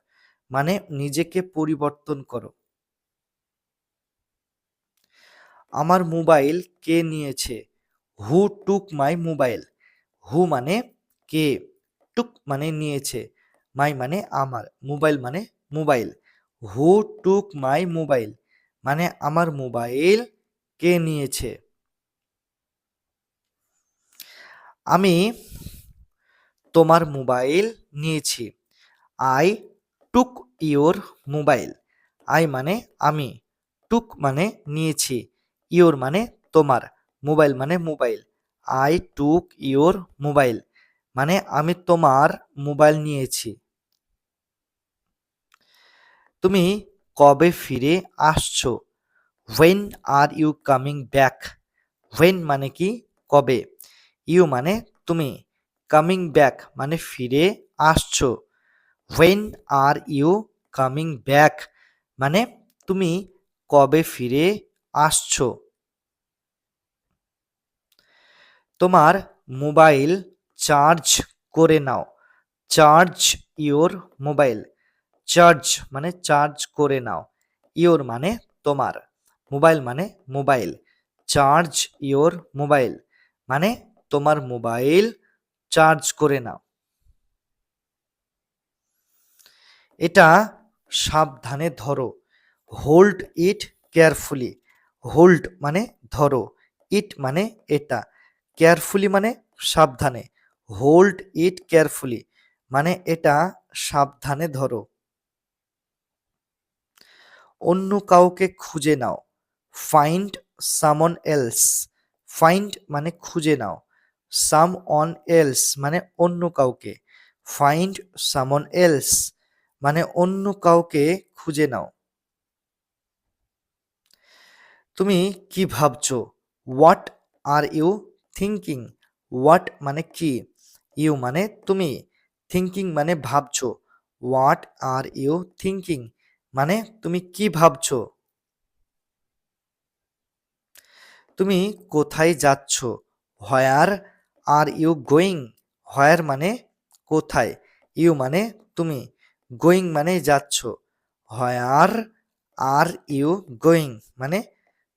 মানে নিজেকে পরিবর্তন করো। আমার মোবাইল কে নিয়েছে? হু টুক মাই মোবাইল। হু মানে কে, টুক মানে নিয়েছে, মাই মানে আমার, মোবাইল মানে mobile. Who took my mobile মানে আমার মোবাইল কে নিয়েছে। আমি তোমার মোবাইল নিয়েছি। I took your mobile. I মানে আমি, টুক মানে নিয়েছি, ইয়োর মানে তোমার, মোবাইল মানে mobile. I took your mobile মানে আমি তোমার মোবাইল নিয়েছি। তুমি কবে ফিরে আসছো? When are you coming back. When মানে কি কবে, ইউ মানে তুমি, কামিং ব্যাক মানে ফিরে আসছো। When are you coming back মানে তুমি কবে ফিরে আসছো। তোমার মোবাইল চার্জ করে নাও। Charge your mobile. চার্জ মানে চার্জ করে নাও, ইওর মানে তোমার, মোবাইল মানে মোবাইল। চার্জ ইওর মোবাইল মানে তোমার মোবাইল চার্জ করে নাও। এটা সাবধানে ধরো। Hold it carefully. হোল্ড মানে ধরো, ইট মানে এটা, কেয়ারফুলি মানে সাবধানে। হোল্ড ইট কেয়ারফুলি মানে এটা সাবধানে ধরো। অন্য কাউকে খুঁজে নাও। Find someone else. ফাইন্ড মানে খুঁজে নাও, সাম অন এলস মানে অন্য কাউকে। ফাইন্ড সামন এলস মানে অন্য কাউকে খুঁজে নাও। তুমি কি ভাবছো? What are you thinking, what মানে কি, ইউ মানে তুমি, থিঙ্কিং মানে ভাবছো, হোয়াট আর ইউ থিঙ্কিং মানে তুমি কি ভাবছো। তুমি কোথায় যাচ্ছ, হোয়ার আর ইউ গোয়িং, হোয়ার মানে কোথায়, ইউ মানে তুমি, গোয়িং মানে যাচ্ছ, হোয়ার আর ইউ গোয়িং মানে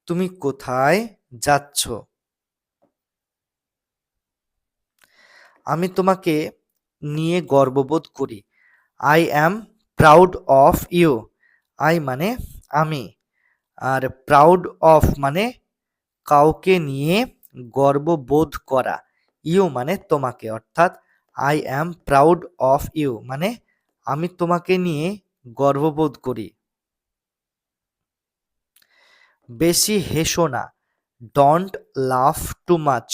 তুমি কোথায় যাচ্ছ। আমি তোমাকে নিয়ে গর্ববোধ করি, I am proud of you, I মানে আমি, আর প্রাউড অফ মানে কাউকে নিয়ে গর্ববোধ করা, ইউ মানে তোমাকে, অর্থাৎ I am proud of you মানে আমি তোমাকে নিয়ে গর্ববোধ করি। বেশি হেসো না, ডোন্ট লাফ টু মাচ,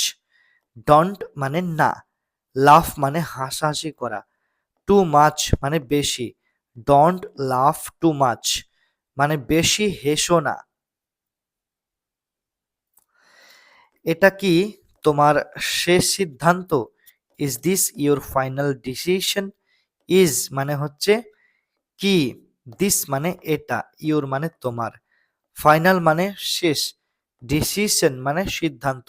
ডোন্ট মানে না, লাফ মানে হাসাহাসি করা, টু মাচ মানে বেশি, ডোন্ট লাফ টু মাচ মানে বেশি হেসো না। এটা কি তোমার শেষ সিদ্ধান্ত, is this your final decision, is মানে হচ্ছে কি, দিস মানে এটা, ইউর মানে তোমার, ফাইনাল মানে শেষ, ডিসিশন মানে সিদ্ধান্ত,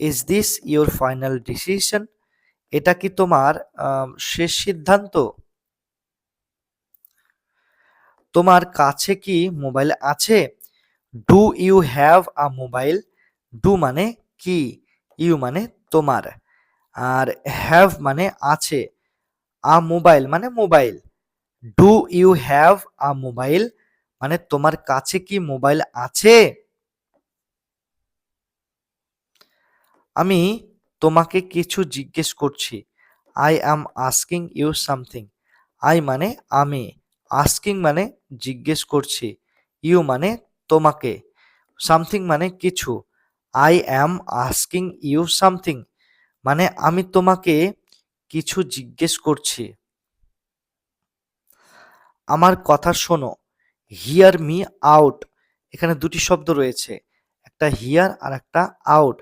is this your final decision এটা কি তোমার শেষ সিদ্ধান্ত। তোমার কাছে কি মোবাইল আছে, do you have a mobile, do মানে কি, ইউ মানে তোমার, আর হ্যাভ মানে আছে, আ মোবাইল মানে mobile, do you have a mobile মানে তোমার কাছে কি মোবাইল আছে। আমি তোমাকে কিছু জিজ্ঞেস করছি, I am asking you something, I মানে আমি, আস্কিং মানে জিজ্ঞেস করছি, ইউ মানে তোমাকে, সামথিং মানে কিছু, I am asking you something মানে আমি তোমাকে কিছু জিজ্ঞেস করছি। আমার কথা শোনো, হিয়ার মি আউট, এখানে দুটি শব্দ রয়েছে, একটা হিয়ার আর একটা আউট,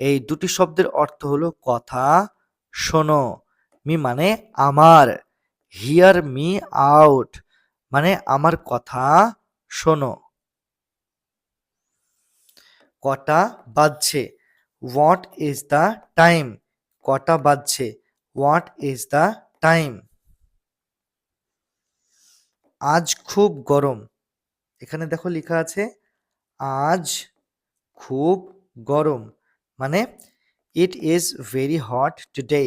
এই দুটি শব্দের অর্থ হলো কথা শোনো, মি মানে আমার, হিয়ার মি আউট মানে আমার কথা শোনো। কটা বাজছে, হোয়াট ইজ দ্য টাইম, কটা বাজছে, হোয়াট ইজ দ্য টাইম। আজ খুব গরম, এখানে দেখো লেখা আছে আজ খুব গরম মানে it is very hot today,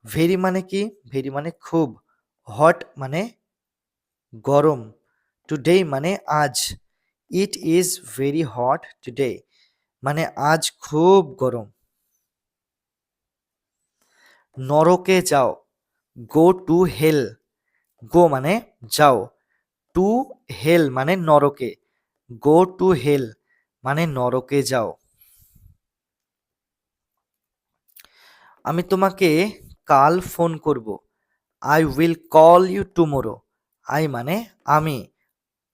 very মানে কি, ভেরি মানে খুব, হট মানে গরম, টুডে মানে আজ, it is very hot today মানে আজ খুব গরম। নরকে যাও, গো টু হেল, গো মানে যাও, টু হেল মানে নরকে, গো টু হেল মানে নরকে যাও। আমি তোমাকে কাল ফোন করব, I will call you tomorrow, I মানে আমি,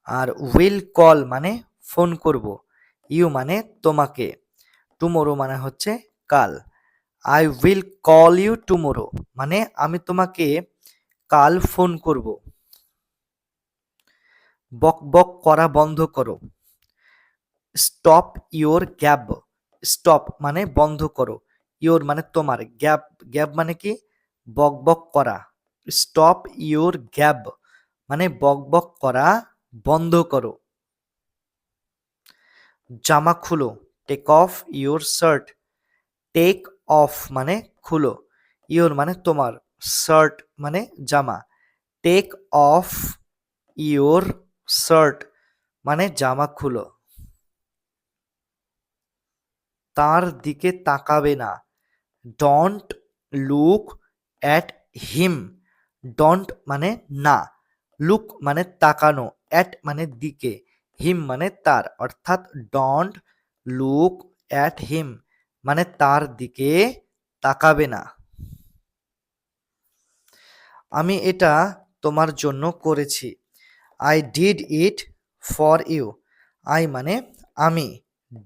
আর উইল কল মানে ফোন করব, ইউ মানে তোমাকে, টুমোরো মানে হচ্ছে কাল, I will call you tomorrow মানে আমি তোমাকে কাল ফোন করব। বক বক করা বন্ধ করো, স্টপ ইওর গ্যাব, স্টপ মানে বন্ধ করো, ইওর মানে তোমার, গ্যাব গ্যাব মানে কি, বক বক করা, স্টপ ইওর গ্যাব মানে বক বক করা বন্ধ করো। জামা খুলো, take off your shirt, take off মানে খুলো, ইওর মানে তোমার, শার্ট মানে জামা, টেক অফ ইওর শার্ট মানে জামা খুলো। তার দিকে তাকাবে না, don't look at him, don't মানে না, লুক মানে তাকানো, অ্যাট মানে দিকে, হিম মানে তার, অর্থাৎ ডোন্ট লুক অ্যাট হিম মানে তার দিকে তাকাবে না। আমি এটা তোমার জন্য করেছি, I did it for you, I মানে আমি,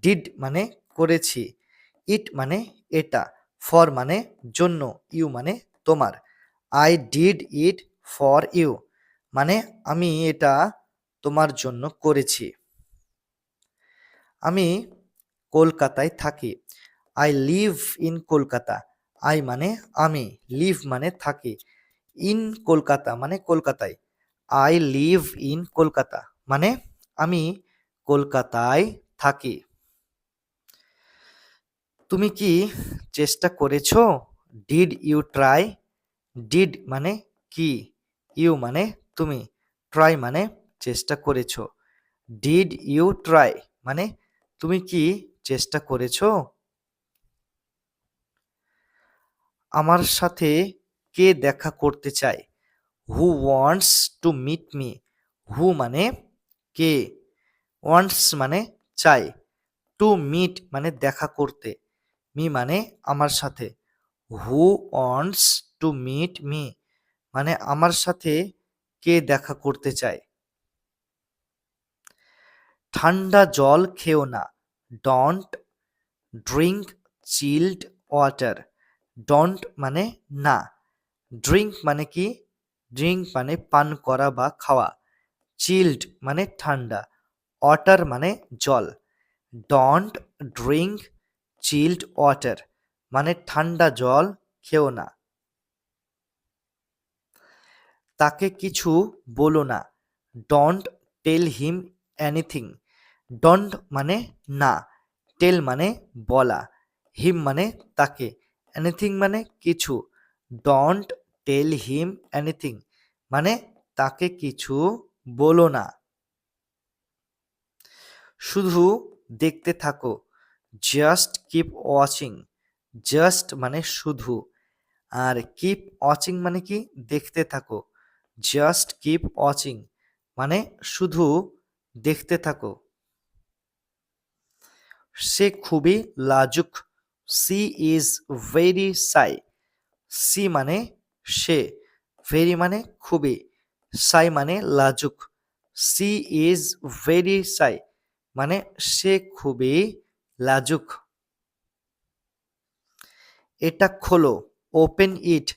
ডিড মানে করেছি, ইট মানে এটা, ফর মানে জন্য, ইউ মানে তোমার। I did it for you মানে আমি এটা তোমার জন্য করেছি। আমি কলকাতায় থাকি। I live in Kolkata. I মানে আমি, লিভ মানে থাকি, ইন কলকাতা মানে কলকাতায়। আই লিভ ইন কলকাতা মানে আমি কলকাতায় থাকি। তুমি কি চেষ্টা করেছো? Did you try? ডিড মানে কি, ইউ মানে তুমি, ট্রাই মানে চেষ্টা করেছো। ডিড ইউ ট্রাই মানে তুমি কি চেষ্টা করেছো? আমার সাথে কে দেখা করতে চায়? Who wants to meet me? Who মানে কে, ওয়ান্টস মানে চাই, টু মিট মানে দেখা করতে, মি মানে আমার সাথে। Who wants to meet me মানে আমার সাথে কে দেখা করতে চায়। ঠান্ডা জল খেও না। Don't drink child water. Don't মানে না, ড্রিঙ্ক মানে কি, ড্রিঙ্ক মানে পান করা বা খাওয়া, চিল্ড মানে ঠান্ডা, ওয়াটার মানে জল। ডোন্ট ড্রিঙ্ক চিল্ড ওয়াটার মানে ঠান্ডা জল খেও না। তাকে কিছু বলো না। Don't tell him anything. Don't মানে না, টেল মানে বলা, হিম মানে তাকে, এনিথিং মানে কিছু। ডোন্ট টেল হিম এনিথিং মানে তাকে কিছু বলো না। শুধু দেখতে থাকো। Just keep watching. জাস্ট মানে শুধু, আর কিপ ওয়াচিং মানে কি, দেখতে থাকো। জাস্ট কিপ ওয়াচিং মানে শুধু দেখতে থাকো। সে খুবই লাজুক। C is very Sai. C মানে সে, ভেরি মানে খুবই, সাই মানে লাজুক। সি ইজ ভেরি সাই মানে সে খুবই লাজুক। এটা খোলো। Open it.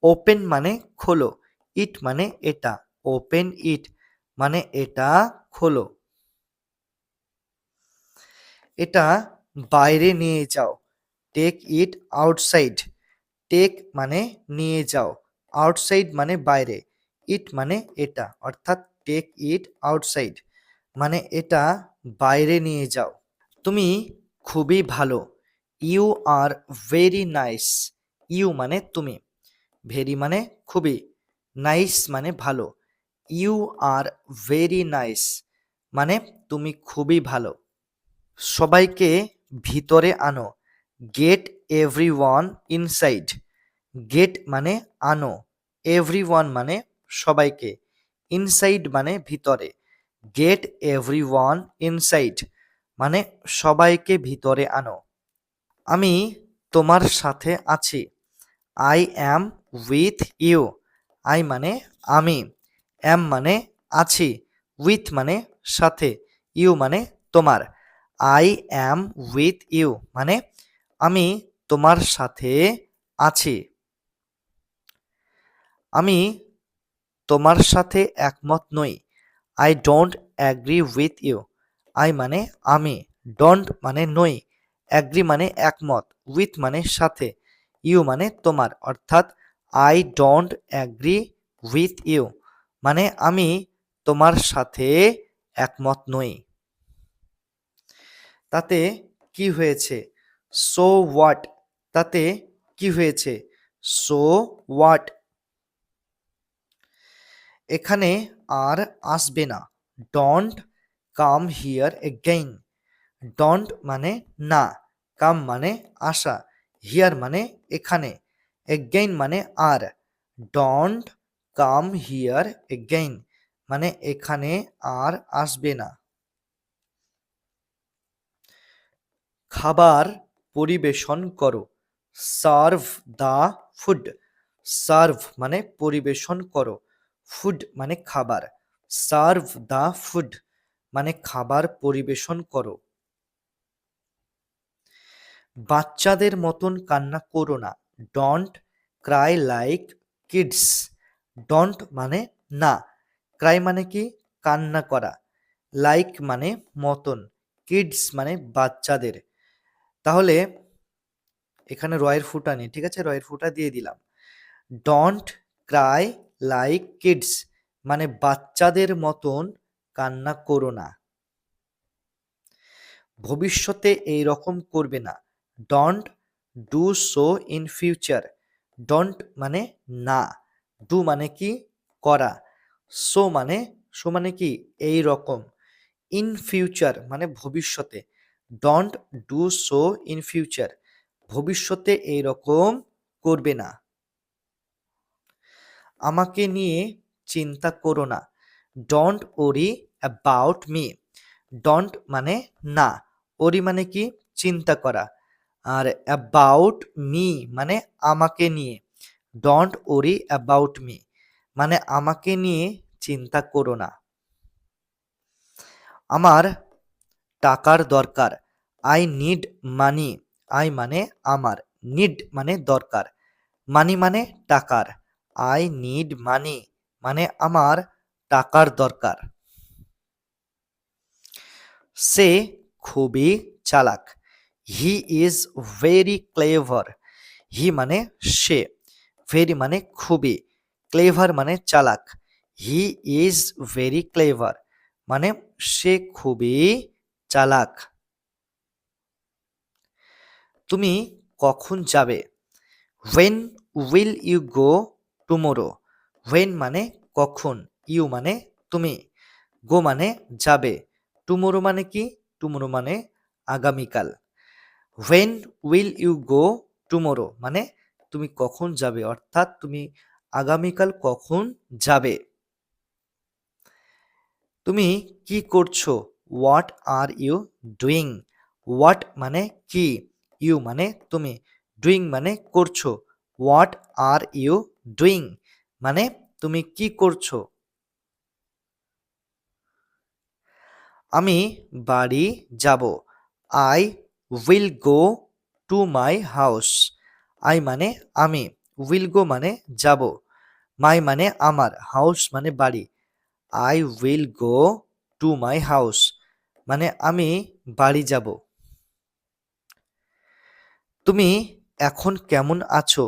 ওপেন মানে খোলো, ইট মানে এটা, ওপেন ইট মানে এটা খোলো। এটা বাইরে নিয়ে যাও। Take eat outside. টেক মানে নিয়ে যাও, আউটসাইড মানে বাইরে, ইট মানে এটা, অর্থাৎ টেক ইট আউটসাইড মানে এটা বাইরে নিয়ে যাও। তুমি খুবই ভালো। You are very nice. You মানে তুমি, ভেরি মানে খুবই, নাইস মানে ভালো। ইউ আর ভেরি নাইস মানে তুমি খুবই ভালো। সবাইকে ভিতরে আনো। Gate everyone inside. গেট মানে আনো, এভরিওয়ান মানে সবাইকে, ইনসাইড মানে ভিতরে। গেট এভরিওয়ান ইনসাইড মানে সবাইকে ভিতরে আনো। আমি তোমার সাথে আছি। I am with you. I মানে আমি, অ্যাম মানে আছি, উইথ মানে সাথে, ইউ মানে তোমার। আই অ্যাম উইথ ইউ মানে আমি তোমার সাথে আছি। আমি তোমার সাথে একমত নই। I don't agree with you. I মানে আমি, ডোন্ট মানে নই, অ্যাগ্রি মানে একমত, উইথ মানে সাথে, ইউ মানে তোমার, অর্থাৎ I don't agree with you মানে আমি তোমার সাথে একমত নই। তাতে কি হয়েছে? So what. তাতে কি হয়েছে? So what. এখানে আর আসবে না। Don't come here again. Don't মানে না, কাম মানে আসা, হিয়ার মানে এখানে, এগেইন মানে আর। ডোন্ট কাম হিয়ার এগেইন মানে এখানে আর আসবে না। খাবার পরিবেশন করো। Serve the food. সার্ভ মানে পরিবেশন করো, ফুড মানে খাবার, সার্ভ দ্য ফুড মানে খাবার পরিবেশন করো। বাচ্চাদের মতন কান্না করো না। Don't cry like kids. Don't মানে না, ক্রাই মানে কি কান্না করা, লাইক মানে মতন, কিডস মানে বাচ্চাদের। তাহলে এখানে রয়ের ফুটা নেই, ঠিক আছে, রয়ের ফুটা দিয়ে দিলাম। ডোন্ট ক্রাই লাইক কিডস মানে বাচ্চাদের মতন কান্না করো না। ভবিষ্যতে এই রকম করবে না। Don't do so in future. Don't মানে না, ডু মানে কি করা, সো মানে কি এই রকম, ইন ফিউচার মানে ভবিষ্যতে। Don't do so in future, ভবিষ্যতে এই রকম করবে না। আমাকে নিয়ে চিন্তা করো না। Don't worry about me. Don't মানে না, ওরি মানে কি চিন্তা করা, আর অ্যাবাউট মি মানে আমাকে নিয়ে। ডোন্ট ওরি অ্যাবাউট মি মানে আমাকে নিয়ে চিন্তা করো না। আমার টাকার দরকার। I need money. আই মানে আমার, নিড মানে দরকার, মানি মানে টাকার। আই নিড মানি মানে আমার টাকার দরকার। সে খুবই চালাক। He is very clever. He মানে সে, ভেরি মানে খুবই, ক্লেভার মানে চালাক। হি ইজ ভেরি ক্লেভার মানে সে খুবই চালাক। তুমি কখন যাবে? When will you go tomorrow. When মানে কখন, ইউ মানে তুমি, গো মানে যাবে, টুমোরো মানে কি, টুমোরো মানে আগামীকাল। When will you go tomorrow মানে তুমি কখন যাবে, অর্থাৎ তুমি আগামীকাল কখন যাবে। তুমি কি করছো? What are you doing. What মানে কি, ইউ মানে তুমি, ডুইং মানে করছো। হোয়াট আর ইউ ডুইং মানে তুমি কি করছো। আমি বাড়ি যাব। I will go to my house. I মানে আমি, উইল গো মানে যাব, মাই মানে আমার, হাউস মানে বাড়ি। I will go to my house মানে আমি বাড়ি যাব। তুমি এখন কেমন আছো?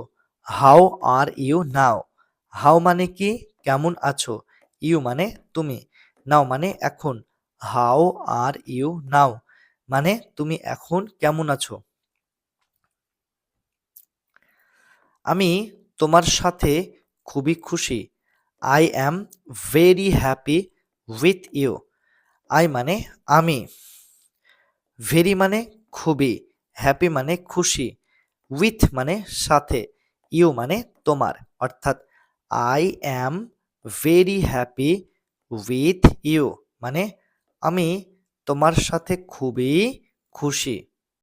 How are you now. How মানে কি কেমন আছো, ইউ মানে তুমি, নাও মানে এখন। হাউ আর ইউ নাও মানে তুমি এখন কেমন আছো। আমি তোমার সাথে খুবই খুশি। I am very happy with you. I মানে আমি, ভেরি মানে খুবই, হ্যাপি মানে খুশি, উইথ মানে সাথে, ইউ মানে তোমার, অর্থাৎ I am very happy with you মানে আমি তোমার সাথে খুবই খুশি।